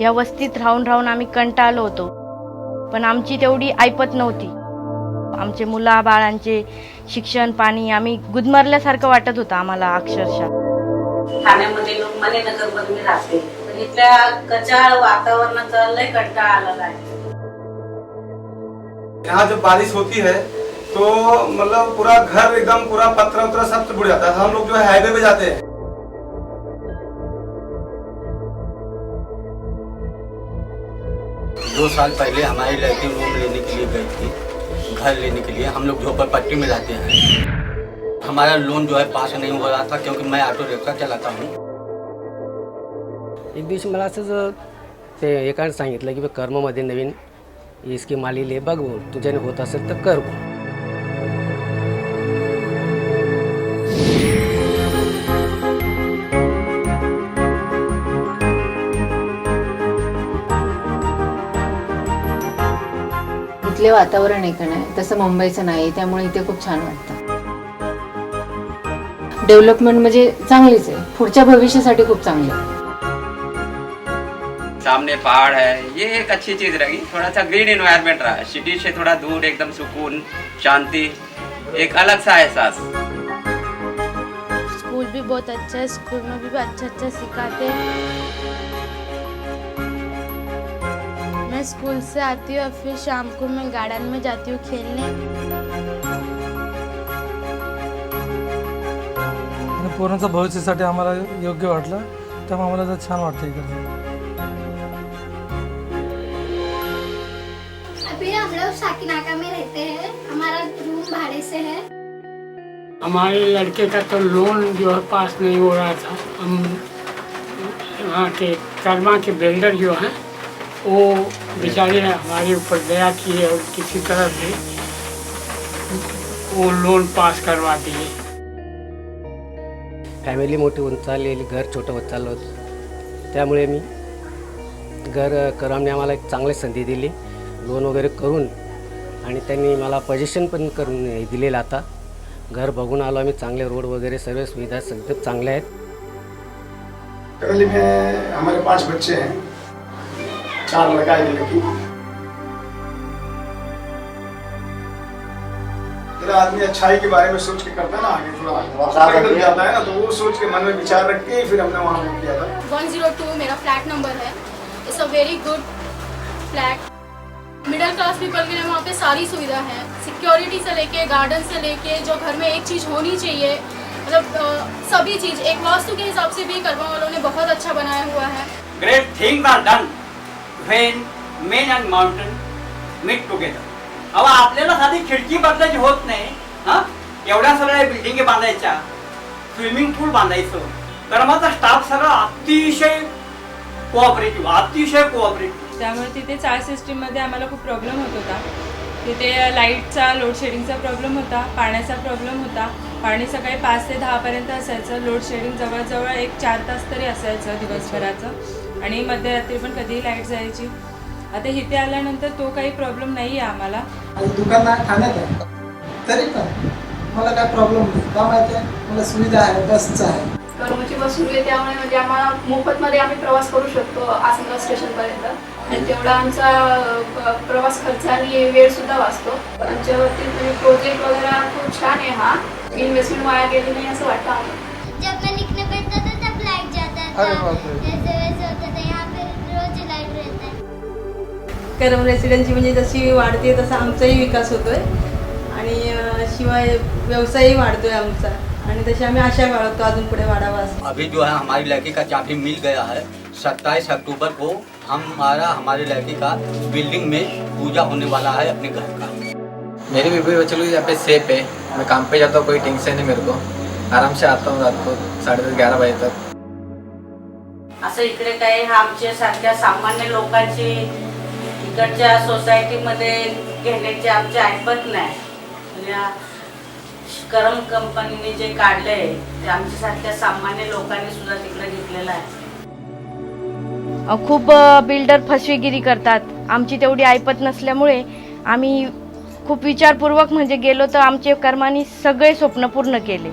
या वस्तीत राहून राहून आम्ही कंटाळलो होतो, पण आमची तेवढी ऐपत नव्हती. आमचे मुलाबाळांचे शिक्षण पाणी आम्ही गुदमरल्यासारखं वाटत होतं आम्हाला अक्षरशः. ठाण्यामध्ये लोक मनेनगरमध्ये मी राहते, पण इथल्या कचाळ वातावरणाचा लय कंटाळा आलेला आहे. यहाँ जब बारिश होती है तो मतलब पूरा घर एकदम पूरा पत्थर उतरा सब बुड़ जाता है। हम लोग जो है हाईवे पे जाते हैं। 2 साल पहले हमारी लड़की रूम लेने के लिए गई थी, घर लेने के लिए। हम लोग झोपड़पट्टी में रहते हैं। हमारा लोन जो है पास नहीं हो रहा था क्योंकि मैं ऑटो रिक्शा चलाता हूँ। एक दिवशी मला असंच ते एकाने सांगितलं की कर्ममध्ये नवीन ही स्कीम आलेली आहे, बघ तुझ्याने होत असेल तर कर. इथले वातावरण आहे का नाही तसं मुंबईचं नाही, त्यामुळे इथे खूप छान वाटतं. डेव्हलपमेंट म्हणजे चांगलीच आहे, पुढच्या भविष्यासाठी खूप चांगलं आहे. सामने पहाड़ है, ये एक अच्छी चीज रही। थोड़ा सा ग्रीन एनवायरनमेंट रहा, सिटी से थोड़ा दूर, एकदम सुकून, शांति, एक अलग सा एहसास। स्कूल भी बहुत अच्छा है, स्कूल में भी अच्छा सिखाते हैं. मैं स्कूल से आती हूँ और फिर शाम को मैं गार्डन में जाती हूँ खेलने. पोरांच्या भविष्यासाठी आम्हाला योग्य वाटलं, त्यामुळे आम्हाला छान वाटतं इकडे. अभी हम लोग साकिनाका में रहते हैं, हमारा रूम भाड़े से है. हमारे लड़के का तो लोन जो है पास नहीं हो रहा था. हम यहाँ के कर्मा के बिल्डर जो हैं वो बेचारे हमारे ऊपर दया किए और किसी तरह से वो लोन पास करवा दिए. फॅमिली मोठी होत चाललेली, घर छोटं होत चाललं होतं, त्यामुळे मी घर करमने आम्हाला एक चांगली संधी दिली लोन वगैरे करून, आणि त्यांनी मला पोझिशन पण करून दिलेलं. आता घर बघून आलो आम्ही, चांगले रोड वगैरे सर्व सुविधा सगळे चांगले आहेत. करौली में हमारे 5 बच्चे हैं, 4 लड़का 1 लड़की. मेरा आदमी अच्छाई के बारे में सोच के करता है ना, आगे थोड़ा जाता है ना, तो वो सोच के मन में विचार रख के फिर हमने वहाँ बुक किया था. 102 मेरा फ्लैट नंबर है. It's a very good flat. Middle class people के लिए वहाँ पे सारी सुविधा है, सिक्योरिटी से लेके गार्डन से लेके जो घर में एक चीज़ होनी चाहिए, मतलब सभी चीज़ एक वास्तु के हिसाब से भी कर्मा वालों ने बहुत अच्छा बनाया हुआ है. Great things are done when men and mountain meet together. अहो आपल्याला साधी खिडकी बदलायची होत नाही, हा एवढ्या सगळ्या बिल्डिंग बांधायच्या, स्विमिंग पूल बांधायचं. कर्माचा स्टाफ सगळा अतिशय कोऑपरेटिव्ह. त्यामुळे तिथे चाळ सिस्टीममध्ये आम्हाला खूप प्रॉब्लेम होत होता. तिथे लाईटचा लोड शेडिंगचा प्रॉब्लेम होता, पाण्याचा प्रॉब्लेम होता. पाणी सकाळी 5 ते 10पर्यंत असायचं. लोड शेडिंग जवळजवळ 1-4 तास तरी असायचं दिवसभराचं, आणि मध्यरात्री पण कधीही लाईट जायची. आता इथे आल्यानंतर तो काही प्रॉब्लेम नाही आहे आम्हाला. दुकान ठाण्यात आहे, तरी पण मला काय प्रॉब्लेम नाही. का माहिती आहे, मला सुविधा आहे, बसचं आहे. कर्मची बस सुरू आहे, त्यामुळे म्हणजे आम्हाला मोफतमध्ये आम्ही प्रवास करू शकतो आसनगाव स्टेशनपर्यंत, आणि तेवढा आमचा प्रवास खर्च आणि वेळसुद्धा वाचतो. आमच्यावरती म्हणजे प्रोजेक्ट वगैरे खूप छान आहे. हा इन्व्हेस्टमेंट वाया गेली नाही असं वाटतं आम्हाला. जब मैं निकलने पड़ता था तब लाइट जाता था, ऐसे वैसे होता था. यहाँ पे रोज लाइट रहता है. करम रेसिडेन्सी म्हणजे जशी वाढते तसा आमचाही विकास होतोय, आणि शिवाय व्यवसायही वाढतोय आमचा, आणि तशी आम्ही आशा बाळगतो अजून पुढे वाढावा असं. अभी जो है हमारी लड़की का चाबी मिल गया है. 27 अक्टूबर को हमारे लड़की का बिल्डिंग में पूजा होने वाला है अपने घर का. मेरी बीवी बच्चे लोग यहाँ पे सेफ है. मैं काम पे जाता हूँ, कोई टेंशन नहीं मेरे को. आराम से आता हूँ रात को 10:30-11 बजे तक. असं इकडे काय आमच्या सारख्या सामान्य लोकांची इकडच्या सोसायटीमध्ये घेण्याची आमची ऐपत नाही. करम कंपनीने जे काढलंय ते आमच्यासारख्या सामान्य लोकांनी सुद्धा तिकडे घेतलेलं आहे. खूप बिल्डर फसवेगिरी करतात. आमची तेवढी ऐपत नसल्यामुळे आम्ही खूप विचारपूर्वक म्हणजे गेलो तर आमचे कर्मानी सगळे स्वप्न पूर्ण केले.